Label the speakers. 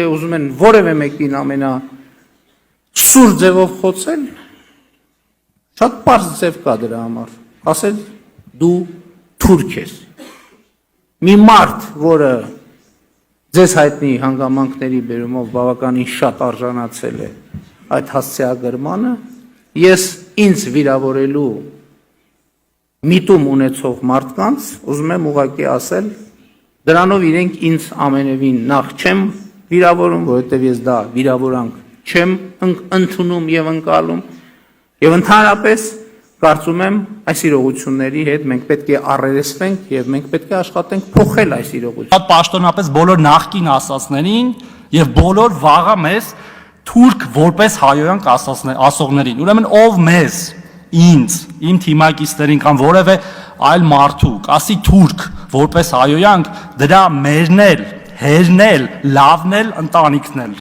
Speaker 1: Ուզում են որևէ մեկին ամենա սուր ձևով խոցել, շատ պարզ ձև կա դրա համար, ասել դու թուրք ես, մի մարդ, որը ձեզ հայտնի հանգամանքների բերումով բավականին շատ արժանացել է այդ հասցեագրմանը, ես ինձ վիրավորելու միտում ունեցող մարդկանց, ուզում եմ ուղղակի ասել, դրանով իրենք ինձ ամենևին նախ չեմ վիրավորում, որովհետև ես դա վիրավորանք չեմ ընդունում եւ ընկալում, եւ ընդհանրապես կարծում եմ այս իրողությունների հետ մենք պետք է առերեսվենք եւ մենք պետք է աշխատենք փոխել այս իրողությունը։
Speaker 2: Շատ պաշտոնապես բոլոր նախկին ասածներին եւ բոլոր վաղը մեզ թուրք որպես հայոյանք ասողներին։ Ուրեմն ով մեզ, ինձ, իմ թիմակիցներին կամ որևէ այլ մարդու ասի թուրք որպես հայոյանք, դրա մերն էլ, հերն էլ, լավն էլ, ընտանիքն էլ։